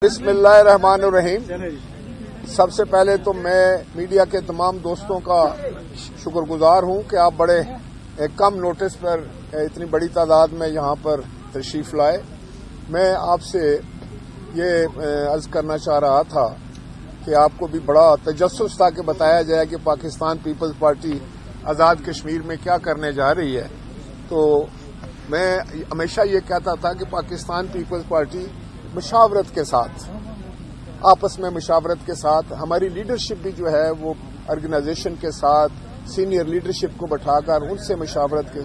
बिस्मिल्लाहिर्रहमानिर्रहीम। सबसे पहले तो मैं मीडिया के तमाम दोस्तों का शुक्रगुजार हूं कि आप बड़े कम नोटिस पर इतनी बड़ी तादाद में यहां पर तशरीफ लाए। मैं आपसे ये अर्ज करना चाह रहा था कि आपको भी बड़ा तजस्सुस था कि बताया जाए कि पाकिस्तान पीपल्स पार्टी आज़ाद कश्मीर में क्या करने जा रही है। तो मैं हमेशा ये कहता था कि पाकिस्तान पीपल्स पार्टी मुशावरत के साथ, आपस में मुशावरत के साथ, हमारी लीडरशिप भी जो है वो ऑर्गेनाइजेशन के साथ सीनियर लीडरशिप को बैठाकर उनसे मुशावरत के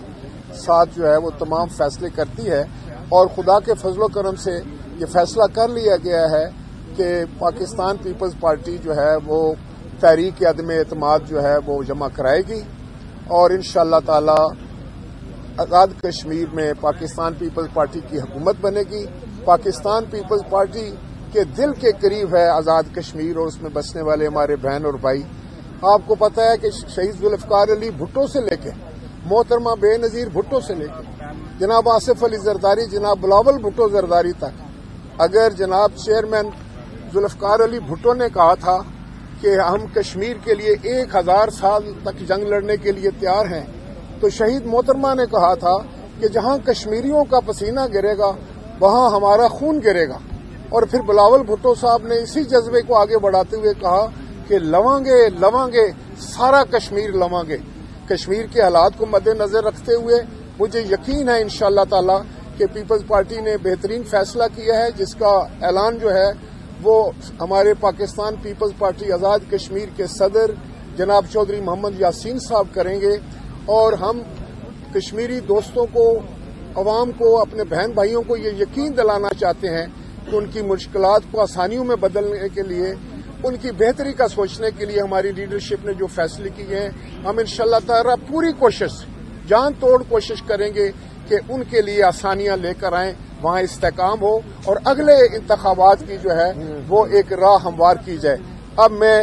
साथ जो है वो तमाम फैसले करती है। और खुदा के फजलो करम से ये फैसला कर लिया गया है कि पाकिस्तान पीपल्स पार्टी जो है वो तहरीक अदम एतमाद जो है वो जमा कराएगी और इंशाअल्लाह ताला आज़ाद कश्मीर में पाकिस्तान पीपल्स पार्टी की हुकूमत बनेगी। पाकिस्तान पीपल्स पार्टी के दिल के करीब है आज़ाद कश्मीर और उसमें बसने वाले हमारे बहन और भाई। आपको पता है कि शहीद जुल्फ़िकार अली भुट्टो से लेके मोहतरमा बेनज़ीर भुट्टो से लेके जनाब आसिफ अली जरदारी, जनाब बिलावल भुट्टो जरदारी तक, अगर जनाब चेयरमैन जुल्फ़िकार अली भुट्टो ने कहा था कि हम कश्मीर के लिए 1000 साल तक जंग लड़ने के लिए तैयार हैं, तो शहीद मोहतरमा ने कहा था कि जहां कश्मीरियों का पसीना गिरेगा वहां हमारा खून गिरेगा। और फिर बिलावल भुट्टो साहब ने इसी जज्बे को आगे बढ़ाते हुए कहा कि लवांगे सारा कश्मीर लवांगे। कश्मीर के हालात को मद्देनजर रखते हुए मुझे यकीन है इंशाअल्लाह ताला कि पीपल्स पार्टी ने बेहतरीन फैसला किया है, जिसका ऐलान जो है वो हमारे पाकिस्तान पीपल्स पार्टी आज़ाद कश्मीर के सदर जनाब चौधरी मोहम्मद यासीन साहब करेंगे। और हम कश्मीरी दोस्तों को, अवाम को, अपने बहन भाइयों को ये यकीन दिलाना चाहते हैं कि उनकी मुश्किलात को आसानियों में बदलने के लिए, उनकी बेहतरी का सोचने के लिए हमारी लीडरशिप ने जो फैसले किए हैं, हम इंशाअल्लाह ताला पूरी कोशिश, जान तोड़ कोशिश करेंगे कि उनके लिए आसानियां लेकर आएं, वहां इस्तेकाम हो और अगले इंतखाबात की जो है वो एक राह हमवार की जाए। अब मैं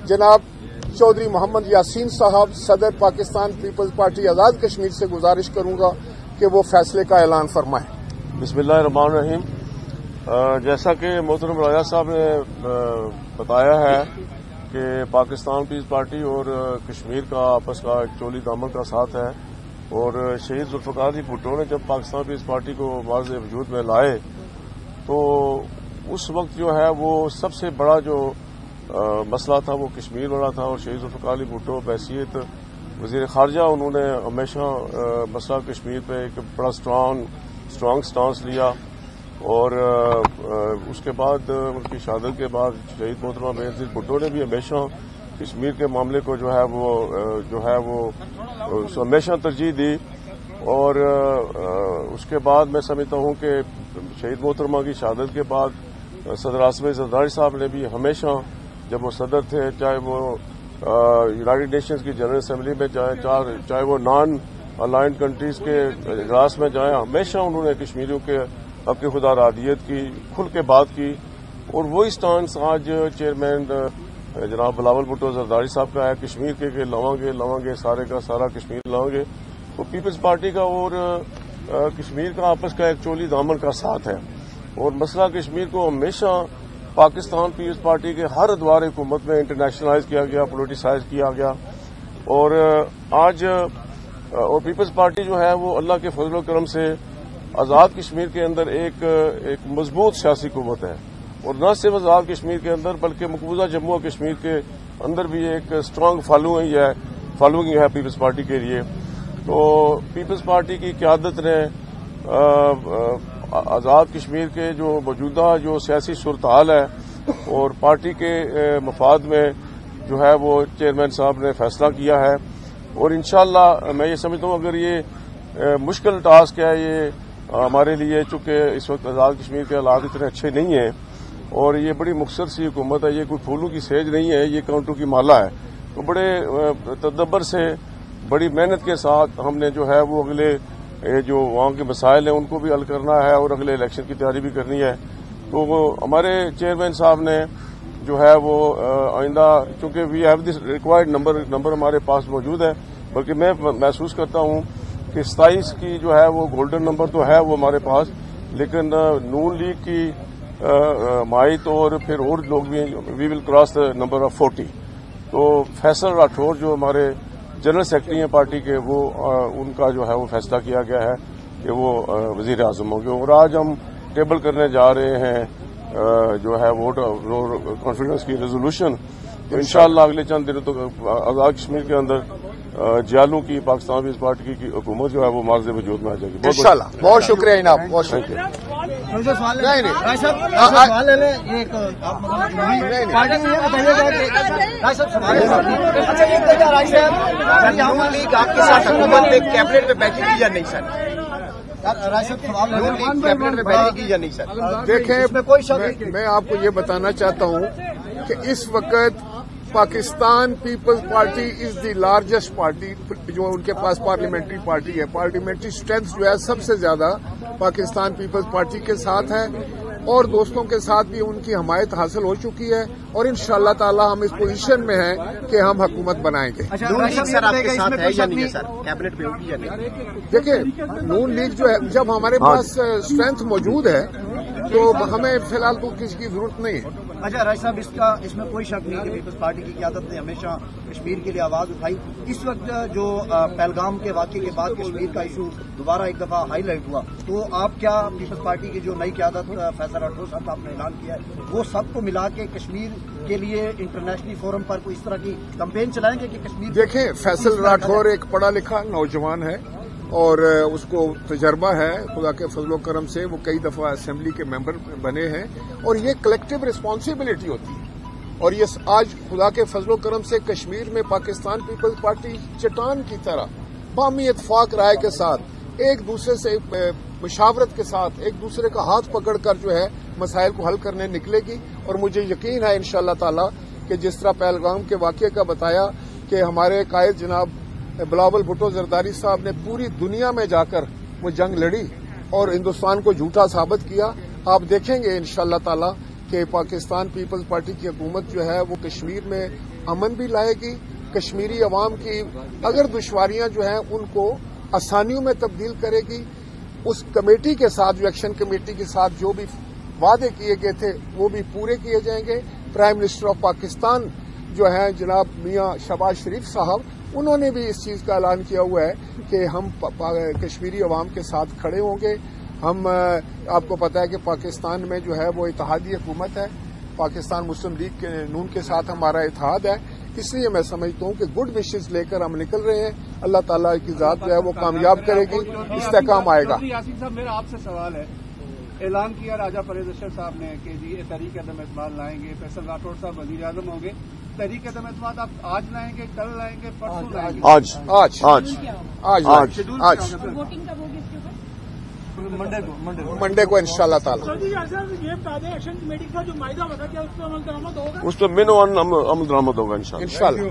जनाब चौधरी मोहम्मद यासीन साहब सदर पाकिस्तान पीपल्स पार्टी आज़ाद कश्मीर से गुजारिश करूंगा कि वो फैसले का ऐलान फरमाएं। बिस्मिल्लाहिर्रहमानिर्रहीम। जैसा कि मोहतरम राजा साहब ने बताया है कि पाकिस्तान पीपल्स पार्टी और कश्मीर का आपस का एक चोली दामन का साथ है और शहीद जुल्फ़िकार अली भुट्टो ने जब पाकिस्तान पीपल्स पार्टी को वाज़े वजूद में लाए तो उस वक्त जो है वो सबसे बड़ा जो मसला था वो कश्मीर वाला था। और शहीद जुल्फ़िकार अली भुट्टो बहैसियत वज़ीर ख़ारजा उन्होंने हमेशा मसला कश्मीर पे एक बड़ा स्ट्रांग स्टांस लिया। और उसके बाद उनकी शहादत के बाद शहीद मोहतरमा बेनज़ीर भुट्टो ने भी हमेशा कश्मीर के मामले को जो है वो हमेशा तरजीह दी। और उसके बाद मैं समझता हूं कि शहीद मोहतरमा की शहादत के बाद सदर आसिफ अली जरदारी साहब ने भी हमेशा, जब वो सदर थे, चाहे वो यूनाइटेड नेशंस की जनरल असेंबली में जाए, चाहे वो नॉन अलाइंड कंट्रीज के इजलास में जाए, हमेशा उन्होंने कश्मीरियों के हक खुदा रादियत की, खुल के बात की। और वही स्टांस आज चेयरमैन जनाब बिलावल भुट्टो जरदारी साहब का है, कश्मीर के लवांगे सारे का सारा कश्मीर लवांगे। तो पीपल्स पार्टी का और कश्मीर का आपस का एक चोली दामन का साथ है और मसला कश्मीर को हमेशा पाकिस्तान पीपल्स पार्टी के हर अदवार हुकूमत में इंटरनेशनलाइज किया गया, पोलिटिसाइज किया गया। और आज और पीपल्स पार्टी जो है वो अल्लाह के फजल करम से आज़ाद कश्मीर के अंदर एक मजबूत सियासी कुव्वत है। और न सिर्फ आज़ाद कश्मीर के अंदर बल्कि मकबूजा जम्मू और कश्मीर के अंदर भी एक स्ट्रांग फॉलोइंग है पीपल्स पार्टी के लिए। तो पीपल्स पार्टी की क़यादत ने आज़ाद कश्मीर के जो मौजूदा जो सियासी सूरत-हाल है और पार्टी के मफाद में जो है वो चेयरमैन साहब ने फैसला किया है। और इंशाअल्लाह मैं ये समझता हूँ अगर ये मुश्किल टास्क है ये हमारे लिए, चूंकि इस वक्त आज़ाद कश्मीर के हालात इतने अच्छे नहीं हैं और ये बड़ी मुख्तसर सी हुकूमत है, ये कोई फूलों की सेज नहीं है, ये कांटों की माला है। तो बड़े तदब्बर से, बड़ी मेहनत के साथ हमने जो है वो अगले जो वहाँ के मसाइल हैं उनको भी हल करना है और अगले इलेक्शन की तैयारी भी करनी है। तो वो हमारे चेयरमैन साहब ने जो है वो आइंदा, चूंकि we have this required number हमारे पास मौजूद है, बल्कि मैं महसूस करता हूँ कि 27 की जो है वो गोल्डन नंबर तो है वो हमारे पास, लेकिन नून लीग की مائت اور پھر اور لوگ بھی we will cross the number of 40. تو فیصل راٹھور جو ہمارے جنرل سیکرٹری ہیں پارٹی کے، وہ ان کا جو ہے وہ فیصلہ کیا گیا ہے کہ وہ وزیر اعظم ہوں گے. اور آج ہم ٹیبل کرنے جا رہے ہیں جو ہے ووٹ کانفیڈنس کی ریزولوشن. تو انشاءاللہ اگلے چند دنوں تک آزاد کشمیر کے اندر جیالوں کی پاکستان پیپلز پارٹی کی حکومت جو ہے وہ معرض وجود میں آ جائے گی. انشاءاللہ. بہت شکریہ جناب، بہت شکریہ. آپ کے ساتھ حکومت میں کیبنٹ میں بیٹھے گی یا نہیں سر؟ کیبنٹ میں بیٹھے گی یا نہیں سر؟ دیکھیں، میں آپ کو یہ بتانا چاہتا ہوں کہ اس وقت Pakistan Peoples Party is the largest party جو ان کے پاس پارلیمنٹری پارٹی ہے. پارلیمنٹری اسٹرینتھ جو ہے سب سے زیادہ پاکستان پیپلز پارٹی کے ساتھ ہے، اور دوستوں کے ساتھ بھی ان کی حمایت حاصل ہو چکی ہے، اور انشاءاللہ تعالی ہم اس پوزیشن میں ہیں کہ ہم حکومت بنائیں گے. نون لیگ سر آپ کے ساتھ ہے یا نہیں ہے سر؟ کیبنٹ میں ہوگی یا نہیں؟ دیکھیں، نون لیگ جو ہے جب ہمارے پاس اسٹرینتھ موجود ہے تو ہمیں فی الحال تو کسی کی ضرورت نہیں ہے. اچھا راج صاحب، اس میں کوئی شک نہیں کہ پیپلز پارٹی کی قیادت نے ہمیشہ کشمیر کے لیے آواز اٹھائی. اس وقت جو پہلگام کے واقعے کے بعد کشمیر کا ایشو دوبارہ ایک دفعہ ہائی لائٹ ہوا، تو آپ کیا پیپلز پارٹی کی جو نئی قیادت فیصل راٹھور صاحب کا آپ نے اعلان کیا ہے، وہ سب کو ملا کے کشمیر کے لیے انٹرنیشنل فورم پر کوئی اس طرح کی کمپین چلائیں گے کہ کشمیر؟ دیکھیں، فیصل راٹھور ایک پڑھا لکھا نوجوان ہے اور اس کو تجربہ ہے خدا کے فضل و کرم سے. وہ کئی دفعہ اسمبلی کے ممبر بنے ہیں، اور یہ کلیکٹو ریسپانسبلٹی ہوتی ہے. اور یہ آج خدا کے فضل و کرم سے کشمیر میں پاکستان پیپلز پارٹی چٹان کی طرح باہمی اتفاق رائے کے ساتھ ایک دوسرے سے مشاورت کے ساتھ ایک دوسرے کا ہاتھ پکڑ کر جو ہے مسائل کو حل کرنے نکلے گی. اور مجھے یقین ہے انشاءاللہ تعالی کہ جس طرح پہلگام کے واقعے کا بتایا کہ ہمارے قائد جناب بلاول بھٹو زرداری صاحب نے پوری دنیا میں جا کر وہ جنگ لڑی اور ہندوستان کو جھوٹا ثابت کیا. آپ دیکھیں گے انشاءاللہ تعالی کہ پاکستان پیپلز پارٹی کی حکومت جو ہے وہ کشمیر میں امن بھی لائے گی. کشمیری عوام کی اگر دشواریاں جو ہیں ان کو آسانیوں میں تبدیل کرے گی. اس کمیٹی کے ساتھ جو ایکشن کمیٹی کے ساتھ جو بھی وعدے کیے گئے تھے وہ بھی پورے کیے جائیں گے. پرائم منسٹر آف پاکستان جو ہیں جناب میاں شہباز شریف صاحب، انہوں نے بھی اس چیز کا اعلان کیا ہوا ہے کہ ہم کشمیری عوام کے ساتھ کھڑے ہوں گے. ہم آپ کو پتا ہے کہ پاکستان میں جو ہے وہ اتحادی حکومت ہے. پاکستان مسلم لیگ کے نون کے ساتھ ہمارا اتحاد ہے. اس لیے میں سمجھتا ہوں کہ گڈ وشز لے کر ہم نکل رہے ہیں. اللہ تعالیٰ کی ذات جو ہے وہ کامیاب کرے گی، استحکام آئے گا. یاسین صاحب، میرا آپ سے سوال ہے. اعلان کیا راجہ پرویز اشرف صاحب نے کہ جی تحریک عدم اعتماد لائیں گے، فیصل راٹھور صاحب وزیر اعظم ہوں گے. تحریک عدم اعتماد آپ آج لائیں گے، کل لائیں گے، پرسوں لائیں گے؟ آج منڈے کو انشاءاللہ تعالی. اس پہ عمل درآمد ہوگا انشاءاللہ.